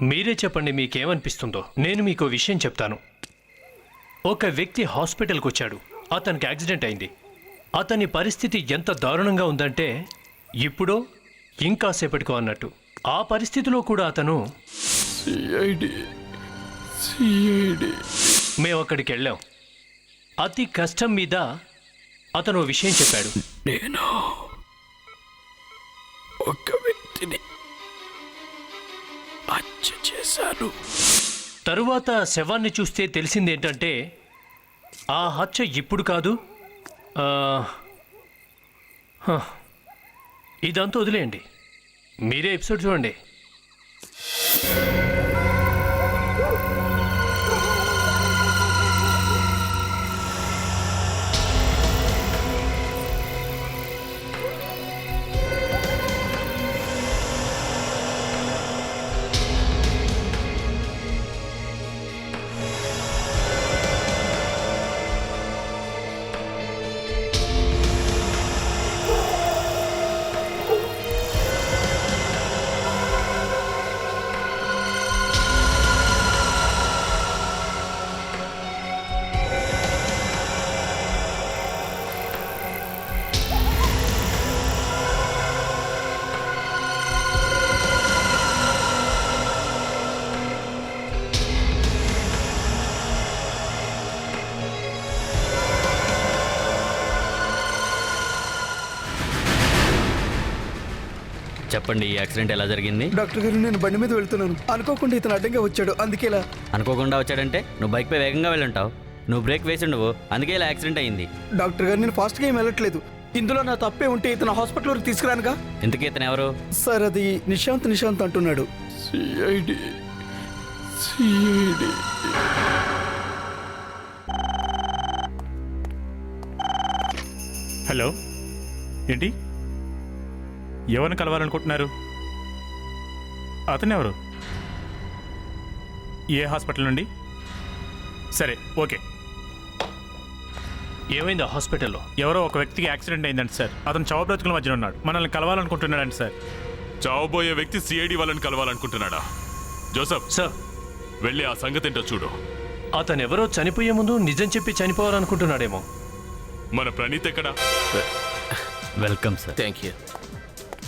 మీరే చెప్పండి, మీకేమనిపిస్తుందో. నేను మీకు విషయం చెప్తాను. ఒక వ్యక్తి హాస్పిటల్కి వచ్చాడు. అతనికి యాక్సిడెంట్ అయింది. అతని పరిస్థితి ఎంత దారుణంగా ఉందంటే ఇప్పుడో ఇంకాసేపటికో అన్నట్టు. ఆ పరిస్థితిలో కూడా అతను మేము అక్కడికి వెళ్ళాం. అతి కష్టం మీద అతను విషయం చెప్పాడు. నేను ఒక వ్యక్తిని హత్య చేశాను. తరువాత శవాన్ని చూస్తే తెలిసిందేంటంటే ఆ హత్య ఇప్పుడు కాదు. ఇదంతా వదిలేయండి, మీరే ఎపిసోడ్ చూడండి. చెప్పండి, ఈ యాక్సిడెంట్ ఎలా జరిగింది? డాక్టర్ గారు, నేను బండి మీద వెళ్తున్నాను. అనుకోకుండా ఇతను అడ్డంగా వచ్చాడు, అందుకే ఇలా. అనుకోకుండా వచ్చాడంటే నువ్వు బైక్ పై వేగంగా వెళ్ళుంటావు. నువ్వు బ్రేక్ వేసి ఉండవు, అందుకే ఇలా యాక్సిడెంట్ అయింది. డాక్టర్ గారు, నేను ఫాస్ట్గా ఏం వెళ్ళట్లేదు. ఇందులో నా తప్పే ఉంటే ఇతను హాస్పిటల్ వరకు తీసుకురానుగా. ఇంతకీ ఇతను ఎవరు? సార్, అది నిశాంత్ అంటున్నాడు. సిఐడి. హలో, ఏంటి? ఎవరిని కలవాలనుకుంటున్నారు? అతనెవరు? ఏ హాస్పిటల్ నుండి? సరే, ఓకే. ఏమైంది హాస్పిటల్లో? ఎవరో ఒక వ్యక్తికి యాక్సిడెంట్ అయిందండి సార్. అతను చావు బ్రతుకుల మధ్యన ఉన్నాడు. మనల్ని కలవాలనుకుంటున్నాడండి సార్. చావబోయే వ్యక్తి సిఐడి వాళ్ళని కలవాలనుకుంటున్నాడా? జోసఫ్ సార్, వెళ్ళి ఆ సంగతి ఏంటో చూడు. అతను ఎవరో చనిపోయే ముందు నిజం చెప్పి చనిపోవాలనుకుంటున్నాడేమో. మన ప్రణీత్ ఎక్కడా? Welcome sir. Thank you.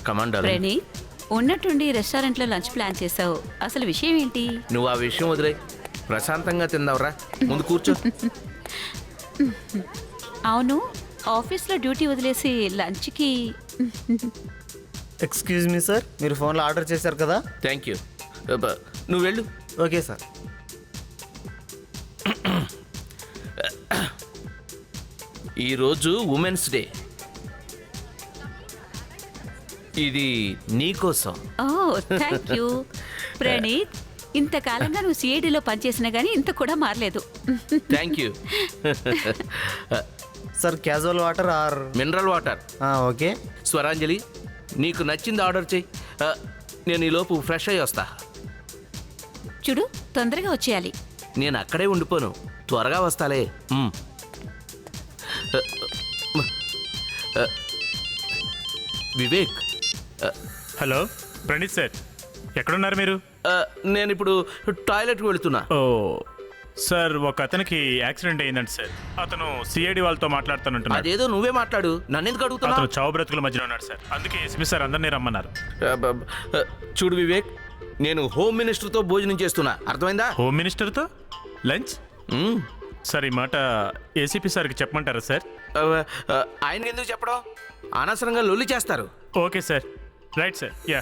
Commander Praneeth, ఉన్నట్టుండి రెస్టారెంట్లో లంచ్ ప్లాన్ చేసావు. అసలు విషయం ఏంటి? నువ్వు ఆ విషయం వదిలే, ప్రశాంతంగా తిందావురా. ముందు కూర్చో. అవును, ఆఫీస్లో డ్యూటీ వదిలేసి లంచ్కి? ఎక్స్క్యూజ్ మీ సార్, మీరు ఫోన్లో ఆర్డర్ చేశారు కదా? Thank you. నువ్వు వెళ్ళు. Okay sir. ఈరోజు ఉమెన్స్ డే. ఇది నీకోసం. Oh, thank you. ప్రణీత్, ఇంతకాలంగా నువ్వు సిఐడిలో పనిచేసినా కానీ ఇంత కూడా మారలేదు. Thank you. Sir, casual water or mineral water? Okay. Swaranjali, నీకు నచ్చింది ఆర్డర్ చెయ్యి. నేను ఈలోపు ఫ్రెష్ అయ్యి వస్తా. చూడు, తొందరగా వచ్చేయాలి. నేను అక్కడే ఉండిపోను, త్వరగా వస్తాలే. వివేక్. హలో, ప్రణీత్ సార్, ఎక్కడున్నారు మీరు? నేను ఇప్పుడు టాయిలెట్కి వెళుతున్నా. ఓ సార్, ఒక అతనికి యాక్సిడెంట్ అయిందండి సార్. అతను సిఐడి వాళ్ళతో మాట్లాడుతానంటున్నాడు. అదేదో నువ్వే మాట్లాడు, నన్నెందుకు అడుగుతున్నా? అతను చావు బ్రతుకుల మధ్యలో ఉన్నాడు సార్. అందుకే ఎస్పీ సార్ అందరినీ రమ్మన్నారు. చూడు వివేక్, నేను హోమ్ మినిస్టర్తో భోజనం చేస్తున్నా, అర్థమైందా? Home మినిస్టర్తో lunch? సార్, ఈ మాట ఏసీపీ సార్కి చెప్పమంటారా సార్? ఆయనకి ఎందుకు చెప్పడం? అనవసరంగా లొల్లి చేస్తారు. Okay sir, right sir. Yeah.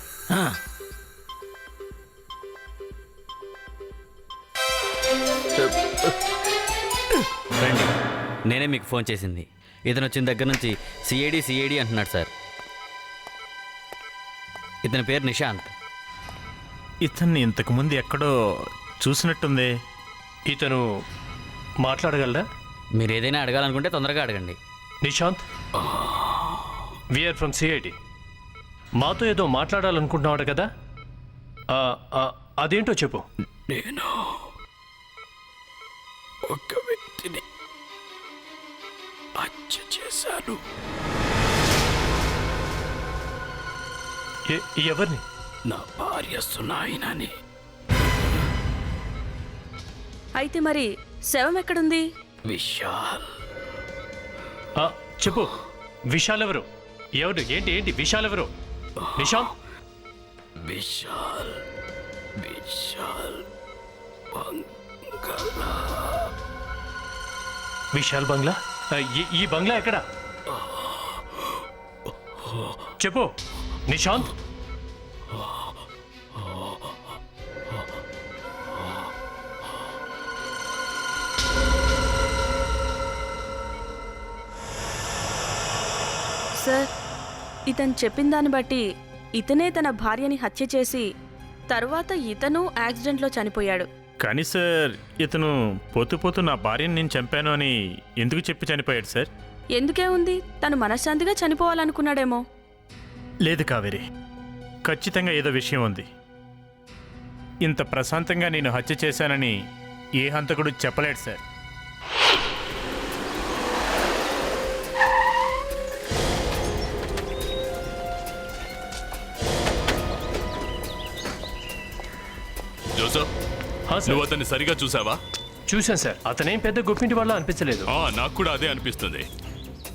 రండి, నేనే మీకు ఫోన్ చేసింది. ఇతను వచ్చిన దగ్గర నుంచి సిఐడి అంటున్నాడు సార్. ఇతని పేరు నిశాంత్. ఇతన్ని ఇంతకుముందు ఎక్కడో చూసినట్టుంది. ఇతను మాట్లాడగలరా? మీరు ఏదైనా అడగాలనుకుంటే తొందరగా అడగండి. Nishant, we're from CID. మాతో ఏదో మాట్లాడాలనుకుంటున్నాడు కదా, అదేంటో చెప్పు. నేను ఒక వ్యక్తిని హత్య చేశాను. ఎవరిని? నా భార్య సునాయినని. అయితే మరి శవం ఎక్కడుంది? విశాల్ ఆ, చెప్పు విశాల్ ఎవరు? ఎవరు? ఏంటి ఏంటి విశాల్ ఎవరు? నిశాంత్ విశాల్ విశాల్ విశాల్ బంగ్లా? ఈ బంగ్లా ఎక్కడ? చెప్పు నిశాంత్. సార్, ఇతను చెప్పిన దాన్ని బట్టి ఇతనే తన భార్యని హత్య చేసి తర్వాత ఇతను యాక్సిడెంట్లో చనిపోయాడు. కానీ సార్ ఇతను పోతూ పోతూ నా భార్యని నేను చంపాను అని ఎందుకు చెప్పి చనిపోయాడు సార్? ఎందుకే ఉంది, తను మనశ్శాంతిగా చనిపోవాలనుకున్నాడేమో. లేదు కావేరి, ఖచ్చితంగా ఏదో విషయం ఉంది. ఇంత ప్రశాంతంగా నేను హత్య చేశానని ఏ హంతకుడు చెప్పలేడు సార్. జోసఫ్, హా, సార్. నువ్వు అతన్ని సరిగా చూసావా? చూశాను సార్. అతనేం పెద్ద గొప్పింటి వాళ్ళ అనిపించలేదు. నాకు కూడా అదే అనిపిస్తుంది.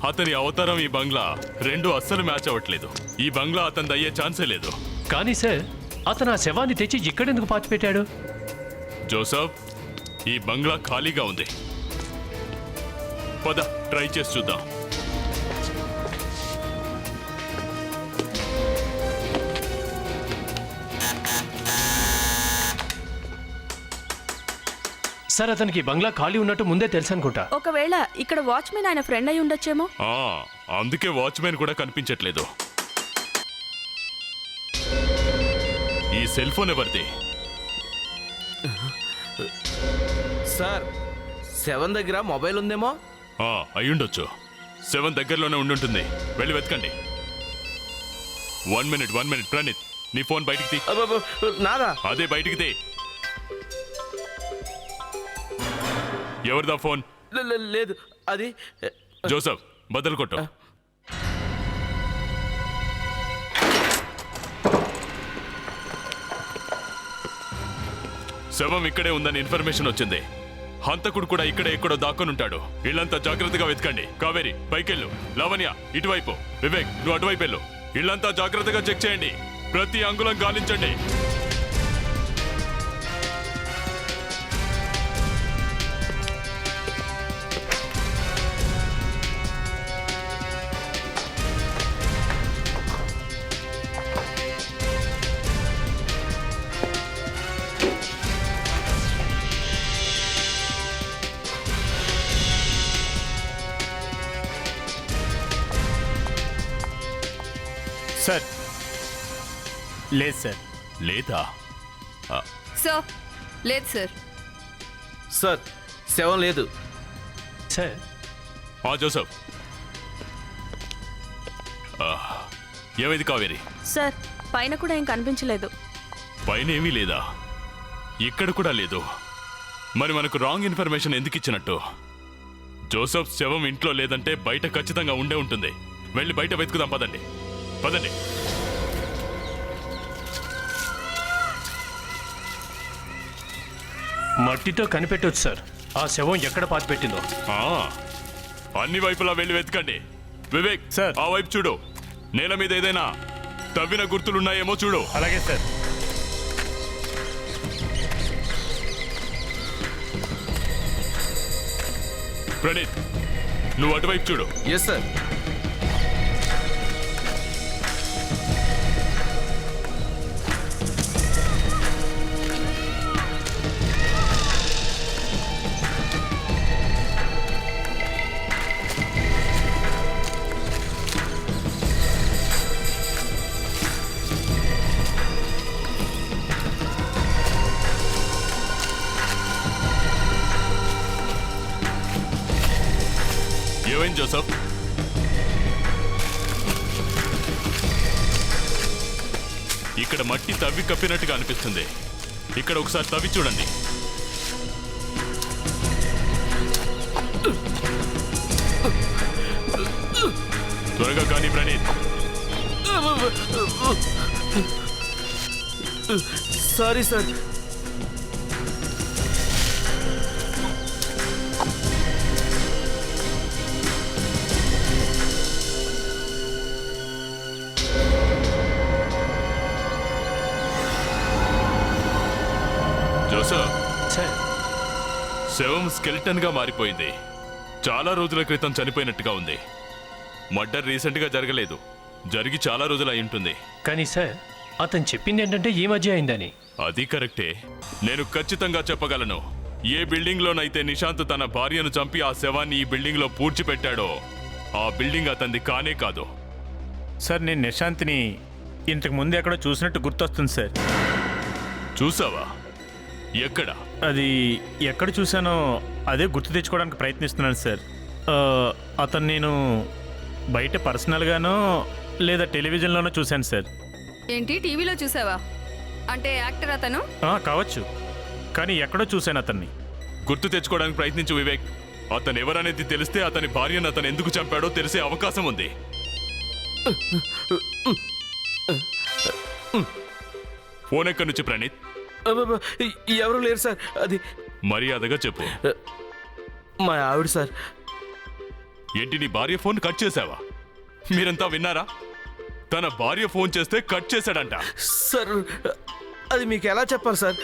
అతని అవతారం ఈ బంగ్లా రెండు అస్సలు మ్యాచ్ అవ్వట్లేదు. ఈ బంగ్లా అతనిది అయ్యే ఛాన్సే లేదు. కానీ సార్, అతను ఆ శవాన్ని తెచ్చి ఇక్కడెందుకు పాతిపెట్టాడు? జోసఫ్, ఈ బంగ్లా ఖాళీగా ఉంది. పద ట్రై చేసి చూద్దాం. సార్, అతనికి బంగ్లా ఖాళీ ఉన్నట్టు ముందే తెలుసు అనుకుంటా. ఒకవేళ ఇక్కడ వాచ్మెన్ ఆయన ఫ్రెండ్ అయి ఉండొచ్చేమో. అందుకే వాచ్మెన్ కూడా కనిపించట్లేదు. ఈ సెల్ ఫోన్ ఎవరిది? సార్, శవం దగ్గర మొబైల్ ఉందేమో. అయ్యుండొచ్చు. 7 దగ్గరలోనే ఉండుంటుంది. వెళ్ళి వెతకండి. 1 మినిట్ ప్రణీత్, నీ ఫోన్ బయటికి తీ. అబ్బబ్బ, నాదా? అదే బయటికి తీ. ఎవరిదా ఫోన్? లేదు, అది జోసఫ్, బదులు కొట్టు. శవం ఇక్కడే ఉందని ఇన్ఫర్మేషన్ వచ్చింది. హంతకుడు కూడా ఇక్కడే ఎక్కడో దాక్కొని ఉంటాడు. ఇళ్ళంతా జాగ్రత్తగా వెతకండి. కావేరి పైకెళ్ళు. లావణ్య ఇటువైపు. వివేక్, నువ్వు అటువైపు వెళ్ళు. ఇళ్ళంతా జాగ్రత్తగా చెక్ చేయండి. ప్రతి అంగుళం గాలించండి. సార్ లేదు సార్. లేదా? సార్ లేదు సార్. సార్, శవం లేదు. సార్, జోసఫ్, ఏమైంది కావేరి? సార్, పైన కూడా ఏం కనిపించలేదు. పైన ఏమీ లేదా? ఇక్కడ కూడా లేదు. మరి మనకు రాంగ్ ఇన్ఫర్మేషన్ ఎందుకు ఇచ్చినట్టు? జోసఫ్ శవం ఇంట్లో లేదంటే బయట ఖచ్చితంగా ఉండే ఉంటుంది. వెళ్ళి బయట వెతుకుదాం. పదండి పదండి. మట్టితో కనిపెట్టొచ్చు సార్ ఆ శవం ఎక్కడ పాతిపెట్టిందో. అన్ని వైపులా వెళ్ళి వెతకండి. వివేక్ సార్. ఆ వైపు చూడు. నేల మీద ఏదైనా తవ్విన గుర్తులున్నాయేమో చూడు. అలాగే సార్. ప్రణీత్, నువ్వు అటువైపు చూడు. Yes sir. ఏమైంది జోసఫ్? ఇక్కడ మట్టి తవ్వి కప్పినట్టుగా అనిపిస్తుంది. ఇక్కడ ఒకసారి తవ్వి చూడండి. త్వరగా కానీ Praneeth. Sorry sir. Joseph, sir శవం స్కెలిటన్ గా మారిపోయింది. చాలా రోజుల క్రితం చనిపోయినట్టుగా ఉంది. మర్డర్ రీసెంట్ గా జరగలేదు, జరిగి చాలా రోజులు అయి ఉంటుంది. కానీ సార్ అతను చెప్పింది ఏంటంటే ఈ మధ్య అయిందని. అది కరెక్టే. నేను ఖచ్చితంగా చెప్పగలను, ఏ బిల్డింగ్ లోనైతే నిశాంత్ తన భార్యను చంపి ఆ శవాన్ని ఈ బిల్డింగ్ లో పూడ్చిపెట్టాడో ఆ బిల్డింగ్ అతనిది కానే కాదు. సార్ నేను నిశాంత్ని ఇంతకు ముందు ఎక్కడో చూసినట్టు గుర్తొస్తుంది సార్. చూసావా? ఎక్కడ? అది ఎక్కడ చూశానో అదే గుర్తు తెచ్చుకోవడానికి ప్రయత్నిస్తున్నాను సార్. అతను నేను బయట పర్సనల్గానో లేదా టెలివిజన్లోనో చూశాను సార్. ఏంటి టీవీలో చూసావా? అంటే యాక్టర్ అతను? కావచ్చు, కానీ ఎక్కడో చూశాను అతన్ని. గుర్తు తెచ్చుకోవడానికి ప్రయత్నించు వివేక్. అతను ఎవరనేది తెలిస్తే అతని భార్యను అతను ఎందుకు చంపాడో తెలిసే అవకాశం ఉంది. ఫోన్ ఎక్కడి నుంచి ప్రణీత్? ఎవరు లేరు సార్. అది మర్యాదగా చెప్పు. మా ఆవిడ సార్. ఏంటి, నీ భార్య ఫోన్ కట్ చేసావా? మీరంతా విన్నారా? తన భార్య ఫోన్ చేస్తే కట్ చేశాడంట. సార్ అది మీకు ఎలా చెప్పాలి సార్?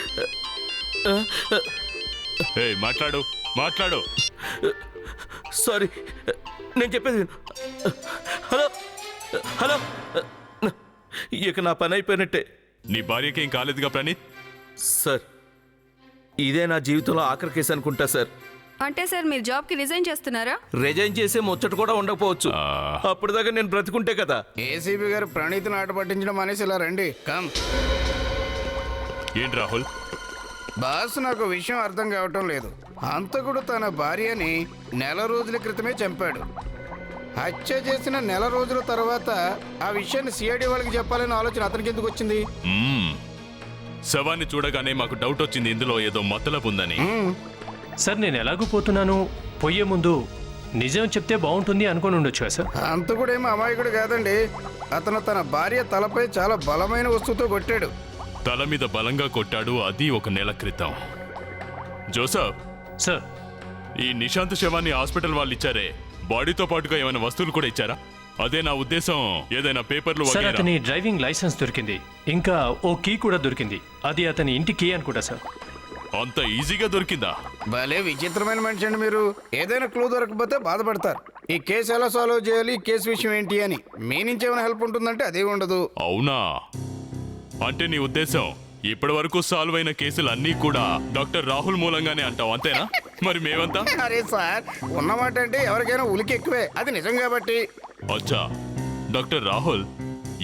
మాట్లాడు మాట్లాడు. సారీ, నేను చెప్పేది విను. హలో హలో, ఇక నా పని అయిపోయినట్టే. నీ భార్యకి ఏం కాలేదుగా ప్రణీత్? సార్ ఇదే నా జీవితంలో ఆఖరి కేసు అనుకుంటా సార్. అంటే సార్ మీరు జాబ్కి రిజైన్ చేస్తున్నారా? రిజైన్ చేసే ముచ్చట కూడా ఉండకపోవచ్చు. అప్పుడు దాకా నేను బ్రతుకుంటే కదా. ఏసీబీ గారు ప్రణీత్ని ఆట పట్టించడం అనేసి ఇలా రండి. కమ్. ఏంటి రాహుల్? బాస్, నాకు విషయం అర్థం కావటం లేదు. హంతకుడు తన భార్యని నెల రోజుల క్రితమే చంపాడు. హత్య చేసిన నెల రోజుల తర్వాత ఆ విషయాన్ని సిఐడి వాళ్ళకి చెప్పాలనే ఆలోచన అతనికి ఎందుకు వచ్చింది? శవాన్ని చూడగానే మాకు డౌట్ వచ్చింది, ఇందులో ఏదో మతలబు ఉందని. సార్ నేను ఎలాగూ పోతున్నాను, పోయే ముందు నిజం చెప్తే బాగుంటుంది అనుకుని ఉండొచ్చు సార్. హంతకుడేమో అమాయకుడు కాదండి. అతను తన భార్య తలపై చాలా బలమైన వస్తువుతో కొట్టాడు. తల మీద బలంగా కొట్టాడు, అది ఒక నెల క్రితం. జోసఫ్ సార్, ఈ నిశాంత్ శవాన్ని హాస్పిటల్ వాళ్ళు ఇచ్చారే, బాడీతో పాటుగా ఏమైనా వస్తువులు కూడా ఇచ్చారా? అదే నా ఉద్దేశం. ఏదైనా పేపర్లు సార్ అతని డ్రైవింగ్ లైసెన్స్ దొరికింది, ఇంకా ఓ కీ కూడా దొరికింది. అది అతని ఇంటి కీ అనుకుంటా సార్. అంత ఈజీగా దొరికిందా? భలే విచిత్రమైన మనిషి అండి మీరు. ఏదైనా క్లూ దొరకకపోతే బాధపడతారు. ఈ కేసు ఎలా సాల్వ్ చేయాలి, కేసు విషయం ఏంటి అని మీ నుంచి ఏమైనా హెల్ప్ ఉంటుందంటే అదే ఉండదు. అవునా? అంటే నీ ఉద్దేశం ఇప్పటి వరకు సాల్వ్ అయిన కేసులు అన్నీ కూడా డాక్టర్ రాహుల్ మూలంగానే అంటావు, అంతేనా? మరి మేమంతా? అరే సార్, ఉన్నమాట అంటే ఎవరికైనా ఉలికి ఎక్కువే, అది నిజం కాబట్టి. అచ్చా, డాక్టర్ రాహుల్,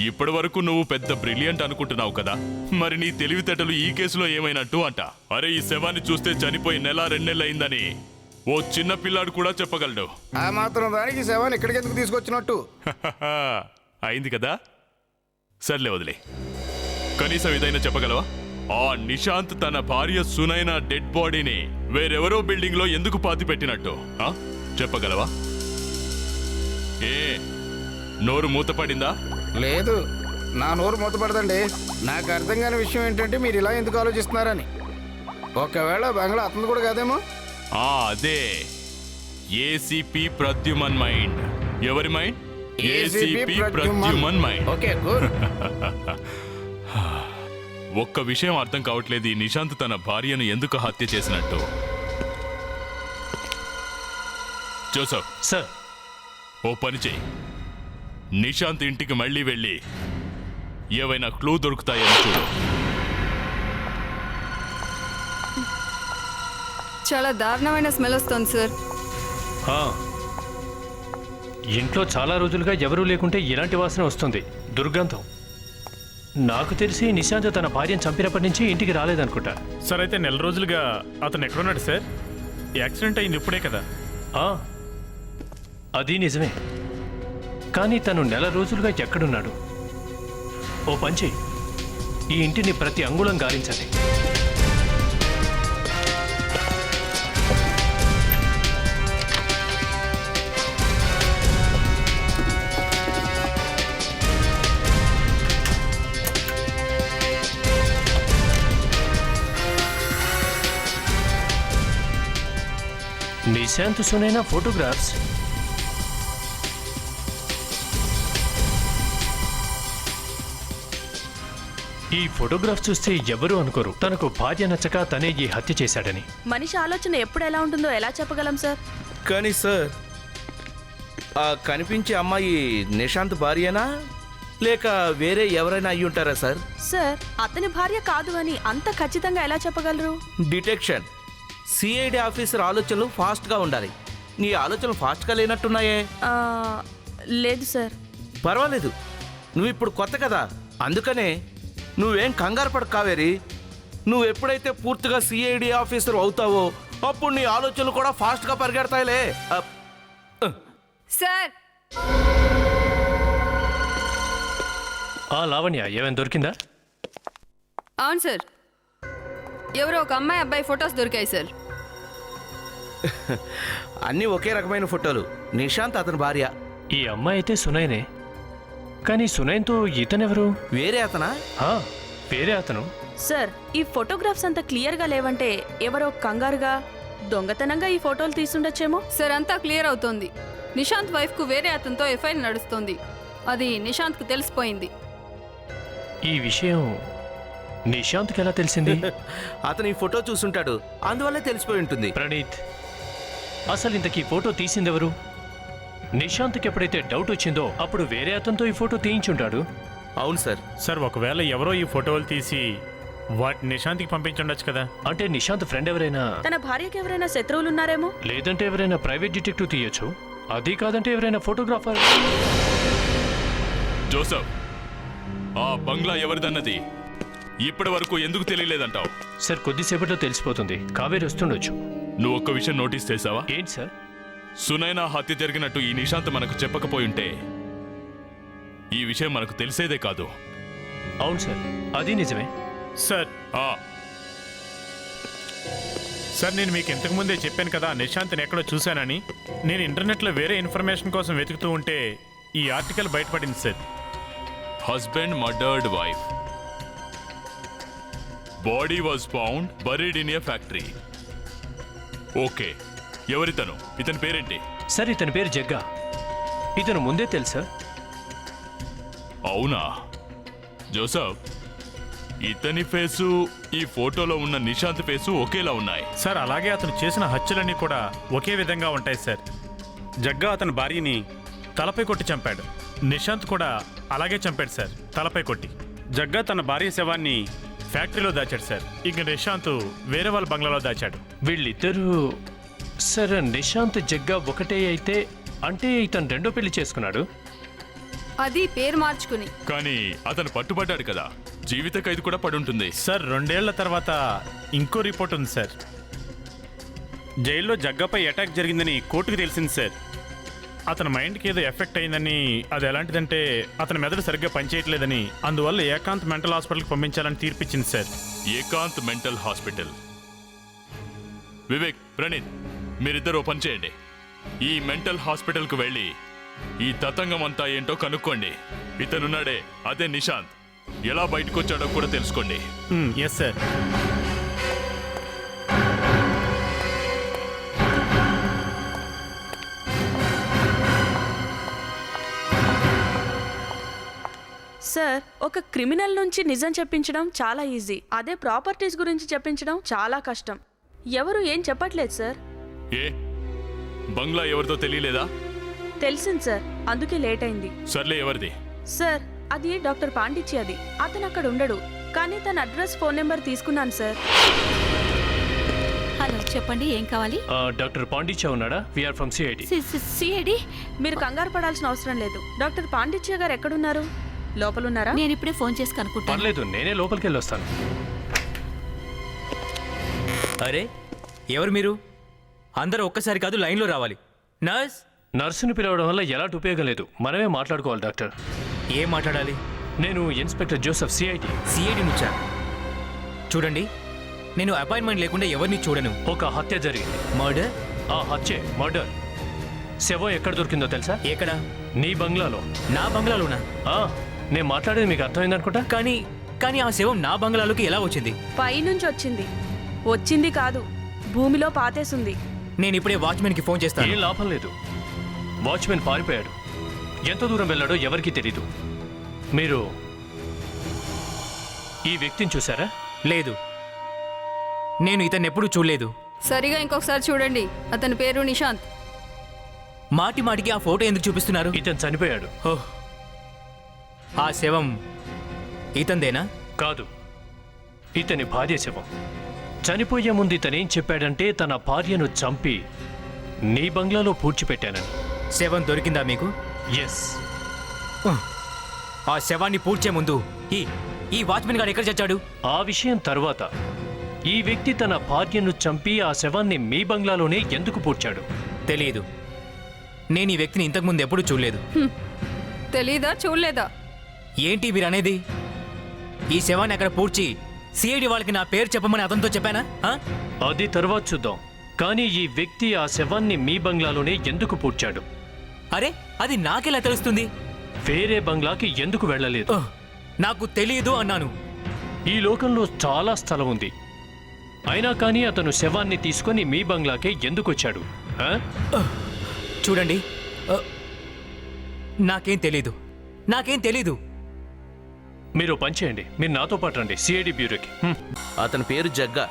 ఇప్పటి వరకు నువ్వు పెద్ద బ్రిలియంట్ అనుకుంటున్నావు కదా, మరి నీ తెలివితేటలు ఈ కేసులో ఏమైనట్టు అంట. అరే, ఈ శవాన్ని చూస్తే చనిపోయి నెల 2 నెలలు అయిందని ఓ చిన్న పిల్లాడు కూడా చెప్పగలడు. ఆ మాత్రం దానికి శవాన్ని ఇక్కడికి ఎందుకు తీసుకొచ్చినట్టు? అయింది కదా, సర్లే వదిలే. కనీసం ఇదైనా చెప్పగలవా? ఆ నిశాంత్ తన భార్య సునైన డెడ్ బాడీని వేరెవరో బిల్డింగ్ లో ఎందుకు పాతి పెట్టినట్టు చెప్పగలవా? ఏ నోరు మూతపడిందా? లేదు, నా నోరు మూతపడదండి. నాకు అర్థం కాని విషయం ఏంటంటే మీరు ఇలా ఎందుకు ఆలోచిస్తున్నారని. ఒకవేళ బంగ్లా అతను కూడా కాదేమో. అదే ఏసీపీ ప్రద్యుమన్ మైండ్. ఎవరి mind? ACP Pradyuman mind. Okay, good. ఒక్క విషయం అర్థం కావట్లేదు, ఈ నిశాంత్ తన భార్యను ఎందుకు హత్య చేసినట్టు. జోసఫ్ సార్, ఓ పని చెయ్యి, నిశాంత్ ఇంటికి మళ్ళీ వెళ్ళి ఏవైనా క్లూ దొరుకుతాయని చూడు. చాలా దారుణమైన స్మెల్ వస్తుంది సార్. ఇంట్లో చాలా రోజులుగా ఎవరూ లేకుంటే ఇలాంటి వాసన వస్తుంది, దుర్గంధం. నాకు తెలిసి నిశాంత్ తన భార్యను చంపినప్పటి నుంచి ఇంటికి రాలేదనుకుంటా. సార్ అయితే నెల రోజులుగా అతను ఎక్కడున్నాడు సార్? యాక్సిడెంట్ అయింది ఇప్పుడే కదా. అది నిజమే, కానీ తను నెల రోజులుగా ఎక్కడున్నాడు? ఓ పంచి, ఈ ఇంటిని ప్రతి అంగుళం గాలించండి. నిశాంత్ సునైనా ఫోటోగ్రాఫ్స్. ఈ ఫోటోగ్రాఫ్ చూస్తే ఎవరూ అనుకోరు తనకు భార్య నచ్చక తనే ఈ హత్య చేశాడని. మనిషి ఆలోచన ఎప్పుడు ఎలా ఉంటుందో ఎలా చెప్పగలం సార్? కానీ సార్, ఆ కనిపించే అమ్మాయి నిశాంత్ భార్యనా లేక వేరే ఎవరైనా అయ్యి ఉంటారా సార్? సార్, అతని భార్య కాదు అని అంత ఖచ్చితంగా ఎలా చెప్పగలరు? డిటెక్షన్ సిఐడి ఆఫీసర్ ఆలోచనలు ఫాస్ట్గా ఉండాలి. నీ ఆలోచనలు ఫాస్ట్గా లేనట్టున్నాయే. ఆ, లేదు సార్. పర్వాలేదు, నువ్వు ఇప్పుడు కొత్త కదా, అందుకనే నువ్వేం కంగారు పడకు కావేరి. నువ్వు ఎప్పుడైతే పూర్తిగా సిఐడి ఆఫీసర్ అవుతావో అప్పుడు నీ ఆలోచనలు కూడా ఫాస్ట్గా పరిగెడతాయిలే. సార్, ఆ లావణ్య ఏమైనా దొరికిందా? అవును సార్, ఎవరో ఒక అమ్మాయి అబ్బాయి ఫొటోస్ దొరికాయి సార్. అన్నీ ఒకే రకమైన ఫోటోలు. నిశాంత్ అతని భార్య. ఈ అమ్మాయి అయితే సునయనే, కానీ సునయన్తో ఇతనెవరు? వేరే అతనా? ఆ, వేరే అతను. సార్, ఈ ఫోటోగ్రాఫ్స్ అంత క్లియర్గా లేవంటే ఎవరో కంగారుగా దొంగతనంగా ఈ ఫోటోలు తీసుండొచ్చేమో. సార్, అంతా క్లియర్ అవుతోంది. నిశాంత్ వైఫ్కు వేరే అతనితో ఎఫ్ఐఆర్ నడుస్తోంది. అది నిశాంత్కు తెలిసిపోయింది. ఈ విషయం నిశాంత్కి ఎలా తెలిసింది? అతను ఈ ఫోటో చూసుంటాడు, అందువల్లే తెలిసిపోయి ఉంటుంది. ప్రణీత్, అసలు ఇంతకీ ఫోటో తీసిందెవరు? నిశాంత్కి ఎప్పుడైతే డౌట్ వచ్చిందో అప్పుడు వేరే అతనితో ఈ ఫోటో తీయించుంటాడు. అవును సార్. సార్, ఒకవేళ ఎవరో ఈ ఫోటోలు తీసి వాటిని నిశాంత్కి పంపించుండొచ్చు కదా. అంటే నిశాంత్ ఫ్రెండ్ ఎవరైనా, తన భార్యకి ఎవరైనా శత్రువులు ఉన్నారేమో. లేదంటే ఎవరైనా ప్రైవేట్ డిటెక్టివ్ తీయొచ్చు. అది కాదంటే ఎవరైనా ఫోటోగ్రాఫర్. జోసఫ్, ఆ బంగ్లా ఎవరిదన్నది ఇప్పటి వరకు ఎందుకు తెలియలేదంటావు? సార్, కొద్దిసేపట్లో తెలిసిపోతుంది. కావేరి వస్తుండొచ్చు. నువ్వు ఒక్క విషయం నోటీస్ చేసావా? ఏంటి సార్? సునైనా హత్య జరిగినట్టు ఈ నిశాంత్ మనకు చెప్పకపోయుంటే ఈ విషయం మనకు తెలిసేదే కాదు. అవును సార్, అది నిజమే. సార్, ఆ సార్, నేను మీకు ఇంతకుముందే చెప్పాను కదా నిశాంత్ని ఎక్కడో చూశానని. నేను ఇంటర్నెట్లో వేరే ఇన్ఫర్మేషన్ కోసం వెతుకుతూ ఉంటే ఈ ఆర్టికల్ బయటపడింది sir. Husband murdered wife, body was found buried in a factory. Okay, ఎవరితను? ఇతని పేరేంటి? సార్, ఇతని పేరు జగ్గా. ఇతను ముందే తెలుసా? అవునా జోసఫ్, ఇతని ఫేసు ఈ ఫోటోలో ఉన్న నిశాంత్ ఫేసు ఒకేలా ఉన్నాయి. సార్, అలాగే అతను చేసిన హత్యలన్నీ కూడా ఒకే విధంగా ఉంటాయి సార్. జగ్గా అతని భార్యని తలపై కొట్టి చంపాడు. నిశాంత్ కూడా అలాగే చంపాడు సార్, తలపై కొట్టి. జగ్గా తన భార్య శవాన్ని ఫ్యాక్టరీలో దాచాడు సార్. ఇక నిశాంత్ వేరే వాళ్ళ బంగ్లాలో దాచాడు. వీళ్ళిద్దరూ సార్, నిశాంత్ జగ్గా ఒకటే అయితే అంటే ఇతను రెండో పెళ్లి చేసుకున్నాడు. అది పేరు మార్చుకుని. కానీ అతను పట్టుబడ్డాడు కదా, జీవిత ఖైదు కూడా పడుంటుంది. సార్, 2 ఏళ్ల తర్వాత ఇంకో రిపోర్ట్ ఉంది సార్. జైల్లో జగ్గాపై అటాక్ జరిగిందని కోర్టుకు తెలిసింది సార్. అతని మైండ్కి ఏదో ఎఫెక్ట్ అయిందని, అది ఎలాంటిదంటే అతని మెదడు సరిగ్గా పనిచేయట్లేదని, అందువల్ల ఏకాంత్ మెంటల్ హాస్పిటల్కి పంపించాలని తీర్పిచ్చింది sir. Ekanth mental hospital. Vivek, Praneeth, మీరిద్దరూ పని చేయండి. ఈ మెంటల్ హాస్పిటల్కు వెళ్ళి ఈ తతంగం అంతా ఏంటో కనుక్కోండి. ఇతనున్నాడే, అదే నిశాంత్. ఎలా బయటకు వచ్చాడో కూడా తెలుసుకోండి. Yes sir. సార్, ఒక క్రిమినల్ నుంచి నిజం చెప్పించడం చాలా ఈజీ. అదే ప్రాపర్టీస్ గురించి చెప్పించడం చాలా కష్టం. ఎవరు ఏం చెప్పట్లేదు సార్. ఏ బంగ్లా ఎవరితో తెలియలేదా? తెలిసింది సార్, అందుకే లేట్ అయింది. సర్లే, ఎవరిది? సార్, అది డాక్టర్ పాండిచ్చి. అది అతను అక్కడ ఉండడు, కానీ తన అడ్రస్, ఫోన్ నెంబర్ తీసుకున్నాను సార్. హలో, చెప్పండి, ఏం కావాలి? డాక్టర్ పాండిత్య ఉన్నాడా? We're from CID. సిఐడి? మీరు కంగారు పడాల్సిన అవసరం లేదు. డాక్టర్ పాండిచ్య గారు ఎక్కడున్నారు? లోపలున్నారా? నేను ఇప్పుడే ఫోన్ చేసి కనుక్కుంటాను. పర్లేదు, నేనే లోపలికి వెళ్ళి వస్తాను. అరే, ఎవరు మీరు? అందరూ ఒక్కసారి కాదు, లైన్లో రావాలి. నర్స్. నర్సుని పిలవడం వల్ల ఎలాంటి ఉపయోగం లేదు. మనమే మాట్లాడుకోవాలి డాక్టర్. ఏం మాట్లాడాలి? నేను ఇన్స్పెక్టర్ జోసెఫ్, సిఐడి. సిఐడి నుంచా? చూడండి, నేను అపాయింట్మెంట్ లేకుండా ఎవరిని చూడను. ఒక హత్య జరిగింది. మర్డర్? ఆ హత్యే మర్డర్. శవం ఎక్కడ దొరికిందో తెలుసా? ఎక్కడ? నీ బంగ్లాలో. నా బంగ్లాలోనా? నేను మాట్లాడేది మీకు అర్థమైంది అనుకుంటా. కానీ ఆ శవం నా బంగ్లాలోకి ఎలా వచ్చింది? పైనుంచి వచ్చింది. వచ్చింది కాదు, భూమిలో పాతేసింది. నేను ఇప్పుడే వాచ్మెన్కి ఫోన్ చేస్తాను. ఏం లాభం లేదు. వాచ్మెన్ పారిపోయాడు. ఎంత దూరం వెళ్ళాడో ఎవరికీ తెలీదు. మీరు ఈ వ్యక్తిని చూసారా? లేదు, నేను ఇతన్ని ఎప్పుడూ చూడలేదు. సరిగా ఇంకొకసారి చూడండి. అతని పేరు నిశాంత్. మాటి మాటికి ఆ ఫోటో ఎందుకు చూపిస్తున్నారు? ఇతను చనిపోయాడు. ఓహ్, ఆ శవం ఇతందేనా? కాదు, ఇతని భార్య శవం. చనిపోయే ముందు ఇతనేం చెప్పాడంటే తన భార్యను చంపి నీ బంగ్లాలో పూడ్చిపెట్టానని. శవం దొరికిందా మీకు? ఎస్. ఆ శవాన్ని పూడ్చే ముందు ఈ ఈ వాచ్మెన్ గారు ఎక్కడ చచ్చాడు? ఆ విషయం తర్వాత ఈ వ్యక్తి తన భార్యను చంపి ఆ శవాన్ని మీ బంగ్లాలోనే ఎందుకు పూడ్చాడు? తెలియదు. నేను ఈ వ్యక్తిని ఇంతకుముందు ఎప్పుడూ చూడలేదు. తెలీదా? చూడలేదా? ఏంటి మీరు అనేది? ఈ శవాన్ని అక్కడ పూడ్చి సిఐడి వాళ్ళకి నా పేరు చెప్పమని అతనితో చెప్పానా? ఆ? అది తర్వాత చూద్దాం. కానీ ఈ వ్యక్తి ఆ శవాన్ని మీ బంగ్లాలోనే ఎందుకు పూడ్చాడు? అరే, అది నాకెలా తెలుస్తుంది? వేరే బంగ్లాకి ఎందుకు వెళ్ళలేదు? ఓహ్, నాకు తెలియదు అన్నాను. ఈ లోకంలో చాలా స్థలం ఉంది, అయినా కానీ అతను శవాన్ని తీసుకొని మీ బంగ్లాకే ఎందుకు వచ్చాడు? ఆ? చూడండి, నాకేం తెలీదు. మీరు పని చేయండి, మీరు నాతో పాటు రండి సిఐడి బ్యూరోకి. అతని పేరు జగ్గా.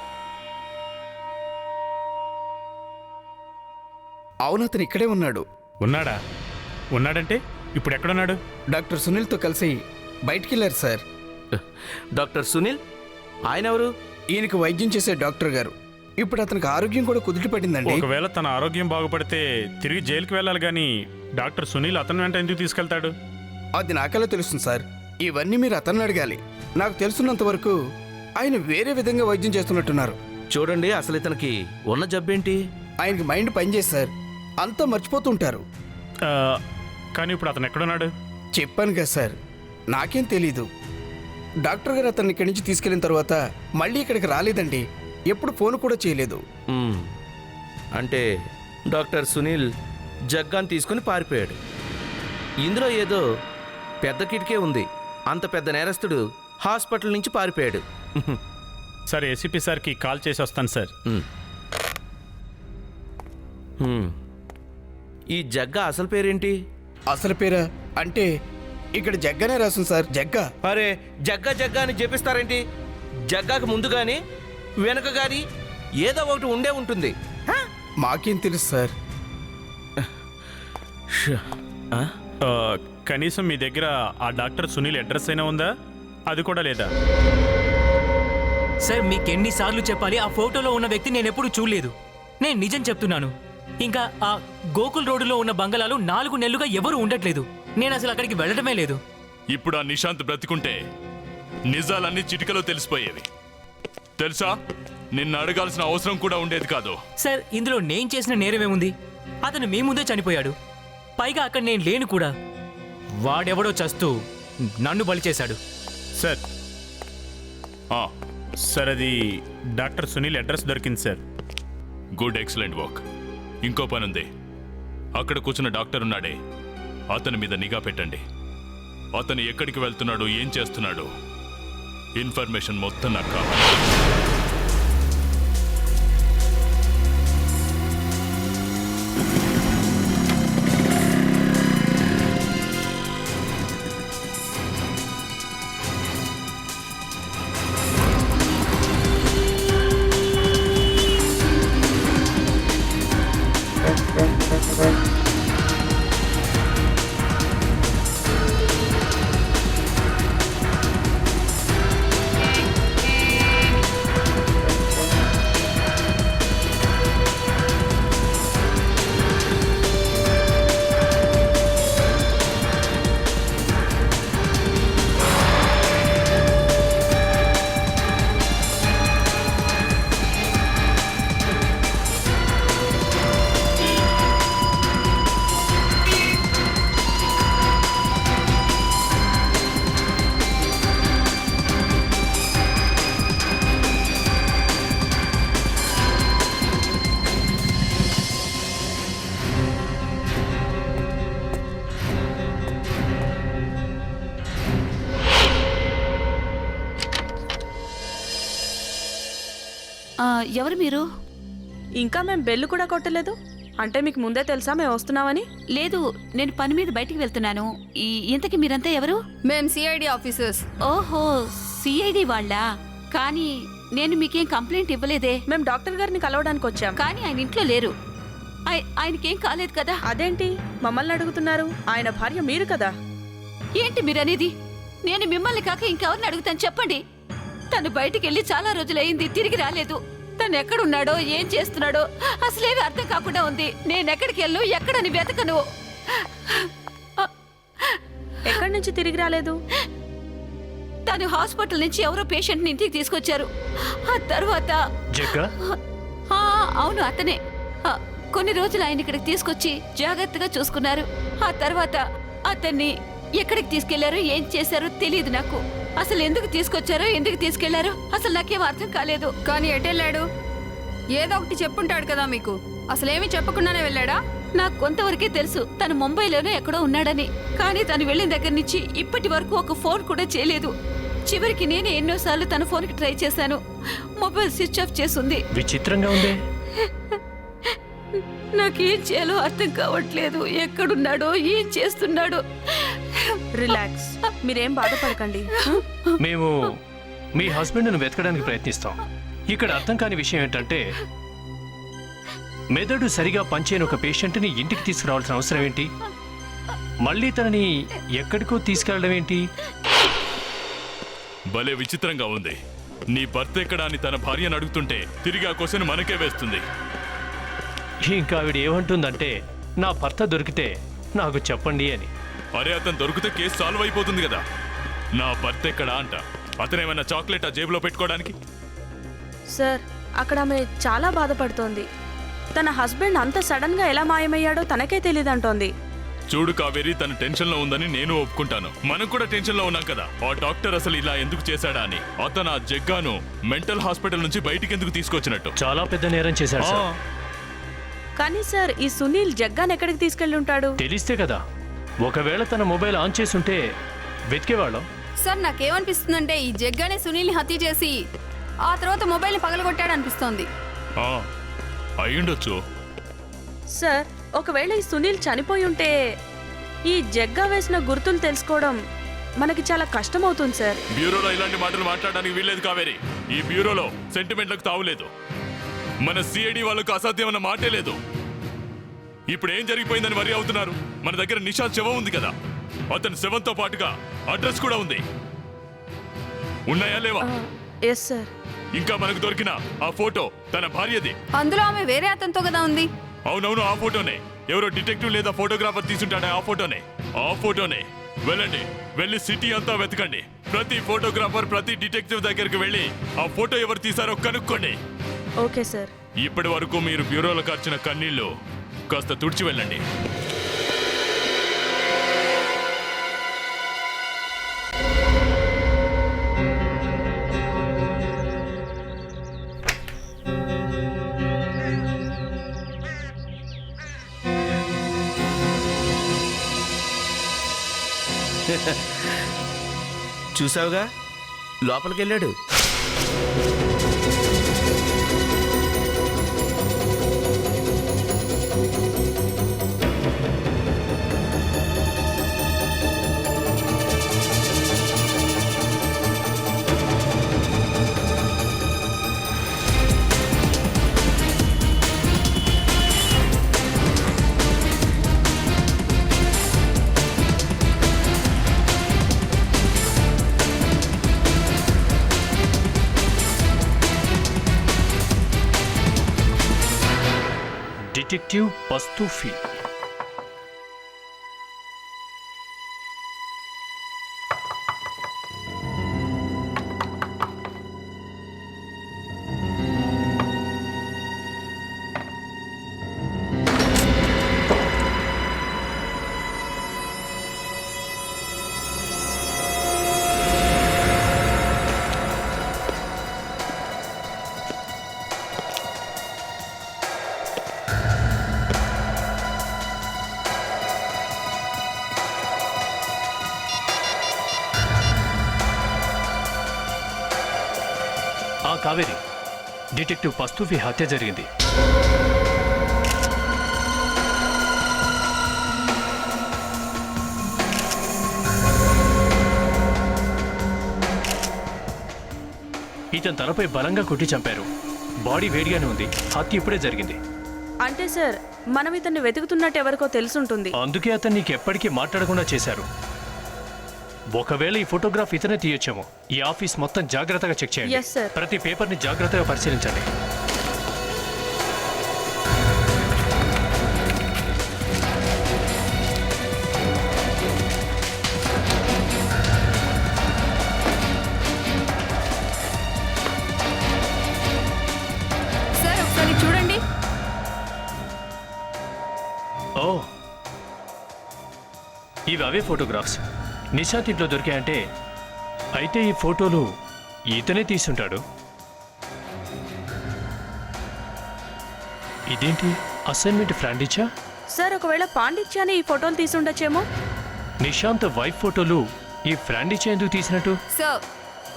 అవును, అతను ఇక్కడే ఉన్నాడు. ఉన్నాడా? ఉన్నాడంటే ఇప్పుడు ఎక్కడున్నాడు? డాక్టర్ సునీల్తో కలిసి బయటికి వెళ్ళారు సార్. డాక్టర్ సునీల్? ఆయన ఎవరు? ఈయనకి వైద్యం చేసే డాక్టర్ గారు. ఇప్పుడు అతనికి ఆరోగ్యం కూడా కుదుట పడిందండి. ఒకవేళ తన ఆరోగ్యం బాగుపడితే తిరిగి జైలుకి వెళ్ళాలి, కానీ డాక్టర్ సునీల్ అతని వెంట ఎందుకు తీసుకెళ్తాడు? అది నాకెలా తెలుస్తుంది సార్? ఇవన్నీ మీరు అతన్ని అడగాలి. నాకు తెలుసున్నంత వరకు ఆయన వేరే విధంగా వైద్యం చేస్తున్నట్టున్నారు. చూడండి, అసలు ఇతనికి ఉన్న జబ్బేంటి? ఆయనకి మైండ్ పనిచేసి సార్, అంతా మర్చిపోతుంటారు. ఆ, కానీ ఇప్పుడు అతను ఎక్కడున్నాడు? చెప్పాను కదా సార్, నాకేం తెలీదు. డాక్టర్ గారు అతన్ని ఇక్కడి నుంచి తీసుకెళ్లిన తర్వాత మళ్ళీ ఇక్కడికి రాలేదండి. ఎప్పుడు ఫోన్ కూడా చేయలేదు. అంటే డాక్టర్ సునీల్ జగ్గాని తీసుకుని పారిపోయాడు. ఇందులో ఏదో పెద్ద కిటికీ ఉంది. అంత పెద్ద నేరస్తుడు హాస్పిటల్ నుంచి పారిపోయాడు. సరే, ఏసీపీ సార్కి కాల్ చేసి వస్తాను సార్. ఈ జగ్గా అసలు పేరేంటి? అసలు పేరా అంటే ఇక్కడ జగ్గానే రాసింది సార్, జగ్గా. అరే, జగ్గా జగ్గా అని చెప్పిస్తారేంటి? జగ్గాకు ముందు కానీ వెనక కానీ ఏదో ఒకటి ఉండే ఉంటుంది. మాకేం తెలుసు సార్. కనీసం మీ దగ్గర ఆ డాక్టర్ సునీల్ అడ్రస్ అయినా ఉందా? అది కూడా లేదా? సార్, మీకెన్నిసార్లు చెప్పాలి? ఆ ఫోటోలో ఉన్న వ్యక్తి నేను ఎప్పుడు చూడలేదు. నేను నిజం చెప్తున్నాను. ఇంకా ఆ గోకుల్ రోడ్డులో ఉన్న బంగళాలు 4 నెలలుగా ఎవరు ఉండట్లేదు. నేను అసలు అక్కడికి వెళ్ళడమే లేదు. ఇప్పుడు ఆ నిశాంత్ బ్రతికుంటే నిజాలన్నీ చిటికలో తెలిసిపోయేవి. తెలుసా, నిన్ను అడగాల్సిన అవసరం కూడా ఉండేది కాదు. సార్, ఇందులో నేను చేసిన నేరమేముంది? అతను మీ ముందే చనిపోయాడు. పైగా అక్కడ నేను లేను కూడా. వాడెవడో చస్తూ నన్ను బలి చేశాడు. సార్ సార్, అది డాక్టర్ సునీల్ అడ్రస్ దొరికింది సార్. Good, excellent work. ఇంకో పని ఉంది. అక్కడ కూర్చున్న డాక్టర్ ఉన్నాడే, అతని మీద నిఘా పెట్టండి. అతను ఎక్కడికి వెళ్తున్నాడు, ఏం చేస్తున్నాడు, ఇన్ఫర్మేషన్ మొత్తం నాకు కావాలి. ఎవరు మీరు? ఇంకా మేము బెల్లు కూడా కొట్టలేదు. అంటే మీకు ముందే తెలుసా మేము వస్తున్నామని? లేదు, నేను పని మీద బయటికి వెళ్తున్నాను. ఇంతకి మీరంతా ఎవరు? మేం సిఐడి ఆఫీసర్స్. ఓహో, సిఐడి వాళ్ళా? కానీ నేను మీకేం కంప్లైంట్ ఇవ్వలేదే. మేము డాక్టర్ గారిని కలవడానికి వచ్చాం. కానీ ఆయన ఇంట్లో లేరు. ఆయనకేం కాలేదు కదా? అదేంటి మమ్మల్ని అడుగుతున్నారు? ఆయన భార్య మీరు కదా. ఏంటి మీరనేది? నేను మిమ్మల్ని కాక ఇంకెవరిని అడుగుతాను చెప్పండి. తను బయటికి వెళ్ళి చాలా రోజులైంది, తిరిగి రాలేదు. తను ఎక్కడున్నాడో ఏం చేస్తున్నాడో అసలేవి అర్థం కాకుండా ఉంది. నేనెక్కడికి వెళ్ళు, ఎక్కడని వెతకను. ఎక్కడి నుంచి తిరిగి రాలేదు? తను హాస్పిటల్ నుంచి ఎవరో పేషెంట్ని ఇంటికి తీసుకొచ్చారు. ఆ తర్వాత జగ్గా? అవును, అతనే. కొన్ని రోజులు ఆయన ఇక్కడికి తీసుకొచ్చి జాగ్రత్తగా చూసుకున్నారు. ఆ తర్వాత అతన్ని ఎక్కడికి తీసుకెళ్లారో ఏం చేశారో తెలియదు నాకు. అసలు ఎందుకు తీసుకొచ్చారో ఎందుకు తీసుకెళ్లారో అసలు నాకేం అర్థం కాలేదు. కానీ ఎటెళ్ళాడు? ఏదో ఒకటి చెప్పుంటాడు కదా మీకు. అసలేమీ చెప్పకుండానే వెళ్ళాడా? నాకు కొంతవరకే తెలుసు తను ముంబైలోనే ఎక్కడో ఉన్నాడని. కానీ తను వెళ్ళిన దగ్గర నుంచి ఇప్పటి వరకు ఒక ఫోన్ కూడా చేయలేదు. చివరికి నేనే ఎన్నోసార్లు తన ఫోన్కి ట్రై చేశాను. మొబైల్ స్విచ్ ఆఫ్ చేసింది. విచిత్రంగా ఉంది. నాకేం చేయాలో అర్థం కావట్లేదు. ఎక్కడున్నాడో ఏం చేస్తున్నాడో. రిలాక్స్, మీరేం బాధపడకండి. మేము మీ హస్బెండ్ను వెతకడానికి ప్రయత్నిస్తాం. ఇక్కడ అర్థం కాని విషయం ఏంటంటే, మెదడు సరిగా పనిచేయని ఒక పేషెంట్ని ఇంటికి తీసుకురావాల్సిన అవసరం ఏంటి? మళ్ళీ తనని ఎక్కడికో తీసుకెళ్ళడం ఏంటి? భలే విచిత్రంగా ఉంది. నీ భర్త ఎక్కడా అని తన భార్యను అడుగుతుంటే తిరిగి ఆ క్వశ్చన్ మనకే వేస్తుంది. ఇంకా ఆవిడ ఏమంటుందంటే, నా భర్త దొరికితే నాకు చెప్పండి అని. అరే, అతను దొరికితే కేసు సాల్వ్ అయిపోతుంది కదా. నా భర్త ఎక్కడా అంట. అతనేమైనా చాక్లెట్ ఆ జేబులో పెట్టుకోవడానికి? సార్, అక్కడ ఆమె చాలా బాధపడుతోంది. తన హస్బెండ్ అంత సడన్ గా ఎలా మాయమయ్యాడో తనకే తెలియదంటోంది. చూడు కావేరి, తన టెన్షన్ లో ఉందని నేను ఒప్పుకుంటాను. మనం కూడా టెన్షన్ లో ఉన్నాం కదా. ఆ డాక్టర్ అసలు ఇలా ఎందుకు చేశాడా అని. అతను ఆ జగ్గాను మెంటల్ హాస్పిటల్ నుంచి బయటికి ఎందుకు తీసుకొచ్చినట్టు? చాలా పెద్ద నేరం చేశాడు సార్. కానీ సార్, ఈ సునీల్ జగ్గాన్ ఎక్కడికి తీసుకెళ్ళి ఉంటాడు? తెలిస్తే కదా. ఒకవేళ తన మొబైల్ ఆన్ చేసుంటే వెతికేవాళ్ళం. సార్, నాకేమనిపిస్తుందంటే ఈ జగ్గానే సునీల్ని హత్య చేసి ఆ తర్వాత మొబైల్ని పగలగొట్టాడు అనిపిస్తోంది. అయ్యుండొచ్చు. సార్, ఒకవేళ ఈ సునీల్ చనిపోయి ఉంటే ఈ జగ్గా వేసిన గుర్తులు తెలుసుకోవడం మనకి చాలా కష్టం అవుతుంది సార్. బ్యూరోలో ఇలాంటి మాటలు మాట్లాడడానికి వీల్లేదు కావేరి. ఈ బ్యూరోలో సెంటిమెంట్లకు తావులేదు. మన సిఐడి వాళ్ళకు అసాధ్యం అన్న మాటే లేదు. ఇప్పుడు ఏం జరిగిపోయిందని వరి అవుతున్నారు? మన దగ్గర నిషాద్ శవం ఉంది కదా. అతని శవంతో పాటుగా అడ్రస్ కూడా ఉంది. ఉన్నాయా లేవా? Yes sir. ఇంకా మనకు దొరికిన ఆ ఫోటో తన భార్యది. అందులో ఆమె వేరే అతనితో కదా ఉంది. అవునవును, ఆ ఫోటోనే. ఎవరో డిటెక్టివ్ లేదా ఫోటోగ్రాఫర్ తీసుంటాడే ఆ ఫోటోనే. వెళ్ళండి, వెళ్ళి సిటీ అంతా వెతకండి. ప్రతి ఫోటోగ్రాఫర్, ప్రతి డిటెక్టివ్ దగ్గరికి వెళ్ళి ఆ ఫోటో ఎవరు తీసారో కనుక్కోండి. Okay sir. ఇప్పటి వరకు మీరు బ్యూరోలో కార్చిన కన్నీళ్లు కాస్త తుడిచి వెళ్ళండి. చూసావుగా, లోపలికి వెళ్ళాడు. డిటెక్టివ్ పస్తూఫీ. కావేరి, డిటెక్టివ్ పస్తూఫీ హత్య జరిగింది. ఇతని తలపై బలంగా కొట్టి చంపారు. బాడీ వేడిగానే ఉంది. హత్య ఇప్పుడే జరిగింది. అంటే సార్ మనం ఇతన్ని వెతుకుతున్నట్టు ఎవరికో తెలుసుంటుంది. అందుకే అతను నీకు ఎప్పటికీ మాట్లాడకుండా చేశారు. ఒకవేళ ఈ ఫోటోగ్రాఫ్ ఇతనే తీయొచ్చేమో. ఈ ఆఫీస్ మొత్తం జాగ్రత్తగా చెక్ చేయండి. Yes, sir. ప్రతి పేపర్ని జాగ్రత్తగా పరిశీలించండి. సార్ ఒకసారి చూడండి. ఓ, ఇవి అవే ఫోటోగ్రాఫ్స్ నిశాంత్ ఇంట్లో దొరికాయంటే అయితే ఈ ఫోటోలు ఇతనే తీసుంటాడు. ఇదేంటి అసైన్మెంట్ ఫ్రాండిచా? సార్ ఒకవేళ పాండిత్యాన్ని ఈ ఫోటోలు తీసుండొచ్చేమో. నిశాంత్ వైఫ్ ఫోటోలు ఈ ఫ్రాండిచా ఎందుకు తీసినట్టు? సార్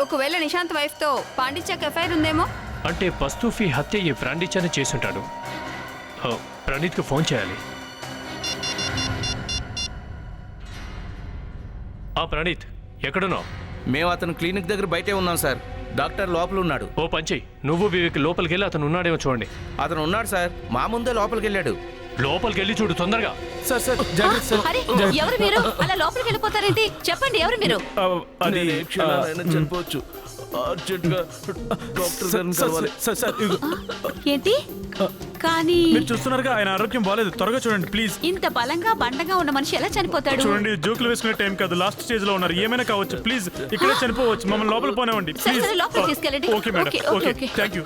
ఒకవేళ నిశాంత్ వైఫ్ తో పాండిత్యకి ఎఫ్ఐఆర్ ఉందేమో. అంటే పస్తూఫీ హత్య ఈ ఫ్రాండిచానే చేసుంటాడు. ప్రణీత్కు ఫోన్ చేయాలి. ప్రణీత్ ఎక్కడున్నావు? మేము అతను క్లినిక్ దగ్గర బయటే ఉన్నాం సార్. డాక్టర్ లోపల ఉన్నాడు. ఓ పంచి, నువ్వు వివేక్ లోపలికి వెళ్ళి అతను ఉన్నాడేమో చూడండి. అతను ఉన్నాడు సార్, మా ముందే లోపలికి వెళ్ళాడు. లోపలికి వెళ్ళి చూడు తొందరగా. సార్ సార్ జాగ్రత్త సార్. అరే ఎవరు మీరు? అలా లోపలికి వెళ్ళిపోతారేంటి? చెప్పండి ఎవరు మీరు? అది చనిపోవచ్చు. అర్జెంట్గా డాక్టర్ గారిని కలవాలి. ఏంటి? కానీ మీరు చూస్తున్నారుగా ఆయన ఆరోగ్యం బాగాలేదు. త్వరగా చూడండి ప్లీజ్. ఇంత బలంగా బండగా ఉన్న మనిషి ఎలా చనిపోతాడు? చూడండి, జోకులు వేసుకునే టైం కాదు. లాస్ట్ స్టేజ్ లో ఉన్నారు. ఏమైనా కావచ్చు. ప్లీజ్ ఇక్కడే చనిపోవచ్చు. మమ్మల్ని లోపల పోనివ్వండి సరే, ప్లీజ్. సరే, లోపలికి తీసుకెళ్ళండి. Okay madam. Okay, okay okay. Thank you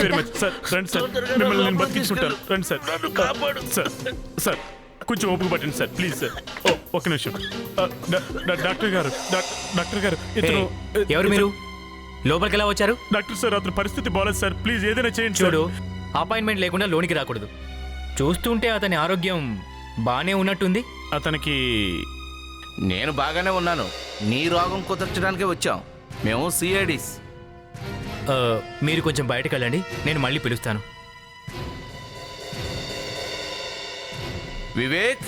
very much sir. రండి సార్, మిమ్మల్ని నేను బతికించుకుంటాను. రండి సార్. సార్ సార్ కొంచెం ఓపిక పట్టండి సార్ ప్లీజ్ సార్. ఓ ఒక్క నిమిషం. డాక్టర్ గారు డాక్టర్ గారు ఇతను ఎవరు మీరు? లోపలికి ఎలా వచ్చారు? డాక్టర్ సార్ అతని పరిస్థితి బాగాలేదు సార్. ప్లీజ్ ఏదైనా చేయండి సార్. చూడు, అపాయింట్మెంట్ లేకుండా లోనికి రాకూడదు. చూస్తుంటే అతని ఆరోగ్యం బాగానే ఉన్నట్టుంది. అతనికి నేను బాగానే ఉన్నాను. నీ రోగం కుదర్చడానికే వచ్చాం. మేము సిఐడిస్. మీరు కొంచెం బయటకు వెళ్ళండి, నేను మళ్ళీ పిలుస్తాను. వివేక్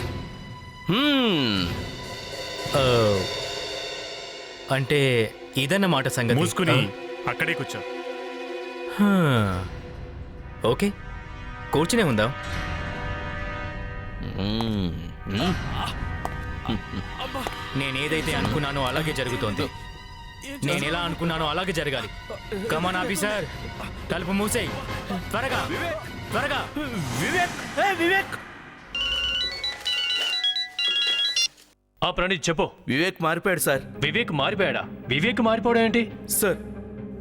అంటే ఇదన్నమాట సంగతి. మూసుకుని అక్కడే కూర్చో. ఓకే, కూర్చునే ఉందాం. నేనేదైతే అనుకున్నానో అలాగే జరుగుతోంది. నేను ఎలా అనుకున్నానో అలాగే జరగాలి. కమాన్ ఆఫీసర్, తలుపు మూసేయ్. త్వరగా త్వరగా. వివేక్ వివేక్ ప్రణీత్ చెప్పు. వివేక్ మారిపోయాడు సార్. వివేక్ మారిపోయాడా? వివేక్ మారిపోవడం ఏంటి? సార్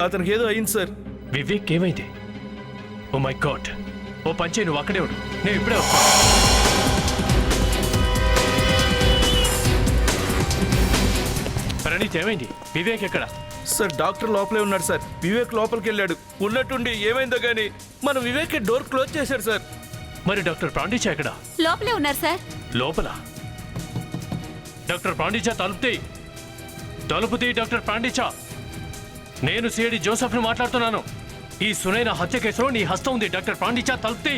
అతనికి ఏదో అయింది సార్. వివేక్ ఏమైంది? Oh my God. ఓ పంచే, నువ్వు అక్కడే ఉండు, నేను ఇప్పుడే వస్తాను. ప్రణీత్ ఏమైంది? వివేక్ ఎక్కడ? సార్ డాక్టర్ లోపలే ఉన్నాడు సార్. వివేక్ లోపలికి వెళ్ళాడు. ఉన్నట్టుండి ఏమైందో కానీ మన వివేక్ డోర్ క్లోజ్ చేశాడు సార్. మరి డాక్టర్ పాండిచా ఎక్కడ? లోపలే ఉన్నారు సార్. లోపల? డాక్టర్ పాండిచా తలుపు తీ. డాక్టర్ పాండిచా, నేను సిఐడి జోసెఫ్ని మాట్లాడుతున్నాను. ఈ సునైన హత్య కేసులో నీ హస్తం ఉంది. డాక్టర్ పాండిచా తలుపు తీ.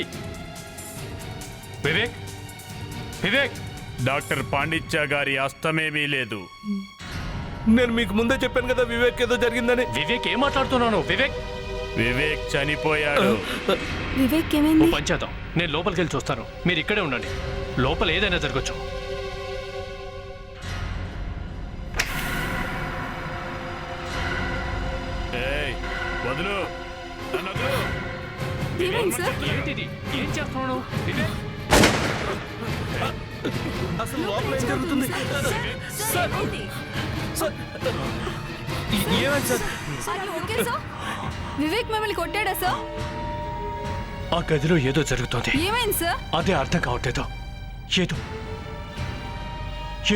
వివేక్ వివేక్ డాక్టర్ పాండిత్య గారి అస్తమేమీ లేదు. నేను మీకు ముందే చెప్పాను కదా వివేక్ ఏదో జరిగిందని. వివేక్ ఏం మాట్లాడుతున్నాను? వివేక్ చనిపోయాడు. వివేక్ ఓ ఏమైంది? పంచేద్దాం, నేను లోపలికి వెళ్ళి చూస్తాను. మీరు ఇక్కడే ఉండండి. లోపల ఏదైనా జరగచ్చు. వదులు, నన్ను వదులు. ఏమైంది సార్? ఏంటిది? ఏం చేస్తున్నాను? వివేక్ అసలు లోపల ఏం జరుగుతుంది? ఏమైంది సార్? Okay sir. వివేక్ మిమ్మల్ని కొట్టాడా సార్? ఆ గదిలో ఏదో జరుగుతోంది. ఏమైంది సార్? అదే అర్థం కావట్లేదు.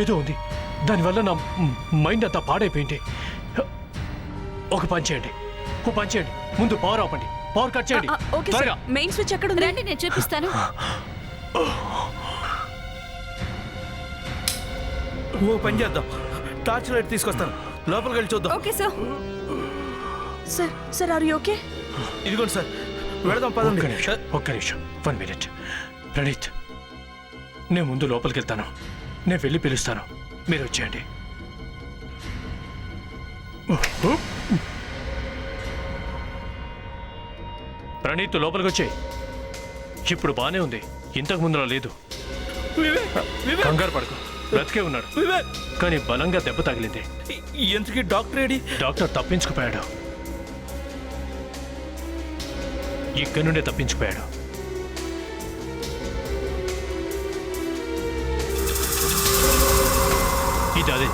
ఏదో ఉంది. దానివల్ల నా మైండ్ అంతా పాడైపోయింది. ఒక పని చేయండి, ముందు పవర్ ఆపండి. పవర్ కట్ చేయండి ఓకే త్వరగా. సార్. మెయిన్ స్విచ్ ఎక్కడ ఉంది? రండి, నేను చూపిస్తాను. ఓ పని చేద్దాం, టార్చ్ లైట్ తీసుకొస్తాను. లోపలికి వెళ్ళి చూద్దాం. Okay sir. Sir sir are you okay? ఇదిగోండి సార్, వెళదాం పదండి. ఒక్క నిమిషం 1 minute. ప్రణీత్, నేను ముందు లోపలికి వెళ్తాను. నేను వెళ్ళి పిలుస్తాను, మీరు వచ్చేయండి. ప్రణీత్ లోపలికి వచ్చే. ఇప్పుడు బానే ఉంది, ఇంతకు ముందులో లేదు. కంగారు పడుకో, బ్రతికే ఉన్నాడు. కానీ బలంగా దెబ్బ తగిలింది. ఎందుకు డాక్టర్ ఏడి? డాక్టర్ తప్పించుకుపోయాడు. ఇక్కడి నుండే తప్పించుకుపోయాడు. ఇది అదే.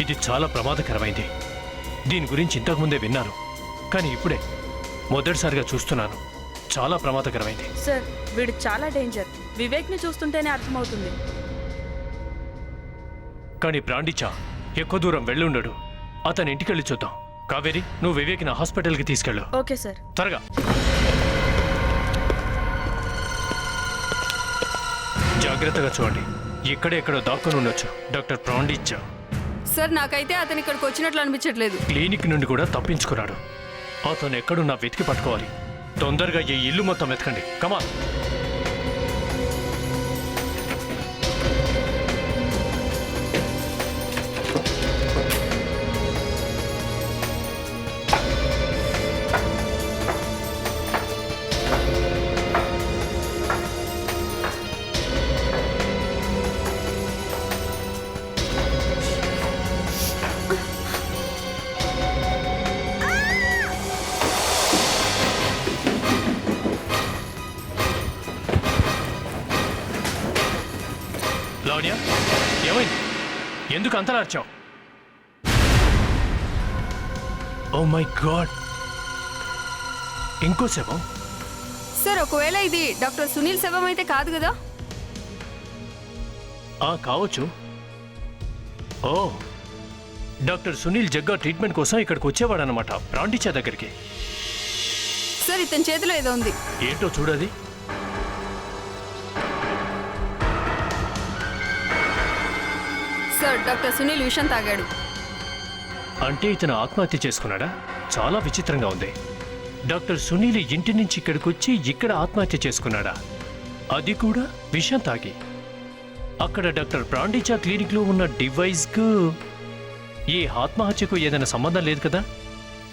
ఇది చాలా ప్రమాదకరమైంది. దీని గురించి ఇంతకుముందే విన్నాను, కానీ ఇప్పుడే మొదటిసారిగా చూస్తున్నాను. చాలా ప్రమాదకరమైంది. సార్ వీడు చాలా డేంజర్. వివేక్ని చూస్తుంటేనే అర్థమవుతుంది. కానీ ప్రాండిచా ఎక్కువ దూరం వెళ్ళుండడు. అతని ఇంటికి వెళ్ళి చూద్దాం. కావేరి, నువ్వు వివేక్ని హాస్పిటల్కి తీసుకెళ్ళు. Okay sir. త్వరగా. జాగ్రత్తగా చూడండి, ఇక్కడెక్కడో దాక్కుని ఉండొచ్చు. డాక్టర్ ప్రాండిచా సార్ నాకైతే అతను ఇక్కడికి వచ్చినట్లు అనిపించట్లేదు. క్లినిక్ నుండి కూడా తప్పించుకున్నాడు. అతను ఎక్కడున్నా వెతికి పట్టుకోవాలి. తొందరగా ఈ ఇల్లు మొత్తం వెతకండి. కమాన్. లావణ్య, ఏమైంది? ఎందుకు అంతలా అరిచావు? ఓ మై గాడ్, ఇంకో శవం? సార్ ఒకవేళ ఇది డాక్టర్ సునీల్ శవం అయితే కాదు కదా? కావచ్చు. ఓ, డాక్టర్ సునీల్ జగ్గా ట్రీట్మెంట్ కోసం ఇక్కడికి వచ్చేవాడనమాట, ప్రాండిచా దగ్గరికి. సార్ ఇతని చేతిలో ఏదో ఉంది. ఏంటో చూడది. సార్ డాక్టర్ సునీల్ విషం తాగాడు. అంటే ఇతను ఆత్మహత్య చేసుకున్నాడా? చాలా విచిత్రంగా ఉంది. డాక్టర్ సునీల్ ఇంటి నుంచి ఇక్కడికి వచ్చి ఇక్కడ ఆత్మహత్య చేసుకున్నాడా? అది కూడా విషం తాగి. అక్కడ డాక్టర్ ప్రాండిచా క్లినిక్లో ఉన్న డివైస్కు ఈ ఆత్మహత్యకు ఏదైనా సంబంధం లేదు కదా?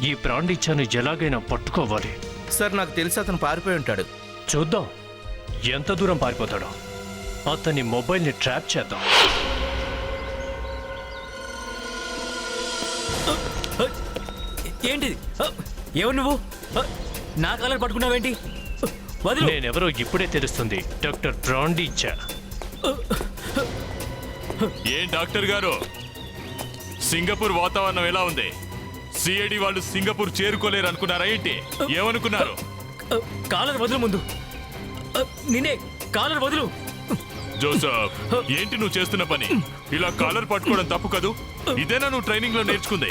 ఈ ప్రాండిచాను ఎలాగైనా పట్టుకోవాలి. సార్ నాకు తెలిసి అతను పారిపోయి ఉంటాడు. చూద్దాం ఎంత దూరం పారిపోతాడో. అతని మొబైల్ని ట్రాప్ చేద్దాం. ఏంటిది? ఎవరు నువ్వు? నా కాలర్ పట్టుకున్నావేంటి? వదిలు. నేనెవరో ఇప్పుడే తెలుస్తుంది. డాక్టర్ ప్రాండిచా. ఏం డాక్టర్ గారు, సింగపూర్ వాతావరణం ఎలా ఉంది? సిఐడి వాళ్ళు సింగపూర్ చేరుకోలేరు అనుకున్నారా ఏంటి? ఏమనుకున్నారు? కాలర్ వదులు ముందు. నిన్నే కాలర్ వదులు. జోసఫ్, ఏంటి నువ్వు చేస్తున్న పని? ఇలా కాలర్ పట్టుకోవడం తప్పు కదూ. ఇదేనా నువ్వు ట్రైనింగ్ లో నేర్చుకుంది?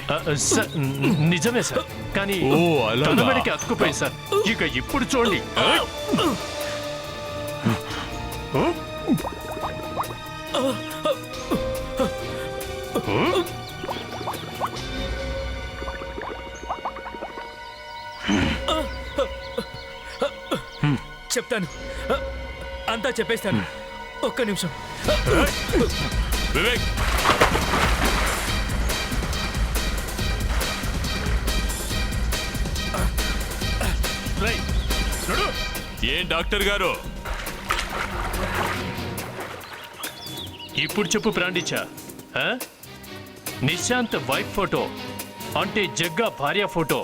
నిజమే సార్, కానీ ఓ, అలాగా? తనబడికి అతుకుపోయి సార్. ఇక ఇప్పుడు చూడండి. చెప్తాను, అంతా చెప్పేస్తాను. ఒక్క నిమిషం. వివేక్, ఏం డాక్టర్ గారు? ఇప్పుడు చెప్పు ప్రాండిచా, నిశాంత్ వైఫ్ ఫోటో అంటే జగ్గా భార్య ఫోటో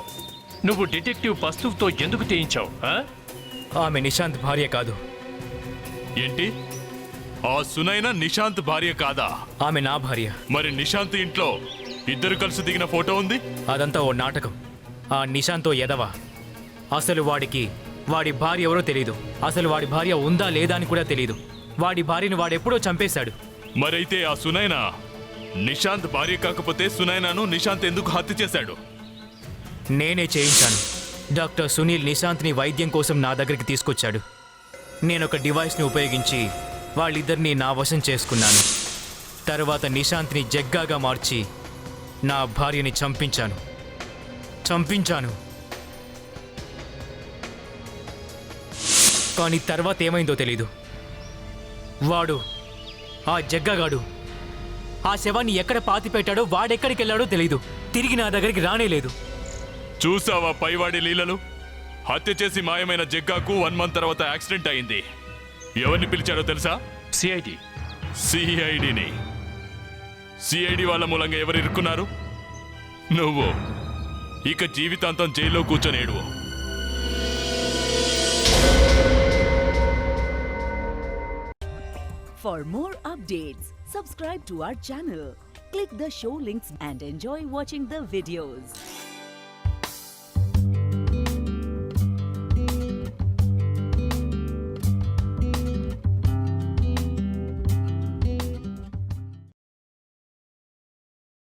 నువ్వు డిటెక్టివ్ పస్తుతో ఎందుకు తీయించావు? ఆమె నిశాంత్ భార్య కాదు. ఏంటి? ఆ సునైన నిశాంత్ భార్య కాదా? ఆమె నా భార్య. మరి నిశాంత్ ఇంట్లో ఇద్దరు కలిసి దిగిన ఫోటో ఉంది. అదంతా ఓ నాటకం. ఆ నిశాంతో ఎదవా. అసలు వాడికి వాడి భార్య ఎవరో తెలీదు. అసలు వాడి భార్య ఉందా లేదా అని కూడా తెలీదు. వాడి భార్యను వాడెప్పుడో చంపేశాడు. మరైతే ఆ సునైన నిశాంత్ భార్య కాకపోతే సునైనాను నిశాంత్ ఎందుకు హత్య చేశాడు? నేనే చేయించాను. డాక్టర్ సునీల్ నిశాంత్ని వైద్యం కోసం నా దగ్గరికి తీసుకొచ్చాడు. నేనొక డివైస్ని ఉపయోగించి వాళ్ళిద్దరినీ నా వశం చేసుకున్నాను. తర్వాత నిశాంత్ని జగ్గాగా మార్చి నా భార్యని చంపించాను. కానీ తర్వాత ఏమైందో తెలీదు. వాడు ఆ జగ్గగాడు ఆ శవాన్ని ఎక్కడ పాతి పెట్టాడో, వాడెక్కడికి వెళ్ళాడో తెలీదు. తిరిగి నా దగ్గరికి రానేలేదు. చూసావా పైవాడి లీలలు? హత్య చేసి మాయమైన జగ్గాకు 1 month తర్వాత యాక్సిడెంట్ అయింది. ఎవరిని పిలిచాడో తెలుసా? సిఐడి. సిఐడిని. సిఐడి వాళ్ళ మూలంగా ఎవరు ఇరుక్కున్నారు? నువ్వు. ఇక జీవితాంతం జైల్లో కూర్చొని ఏడువు. For more updates, subscribe to our channel, click the show links and enjoy watching the videos.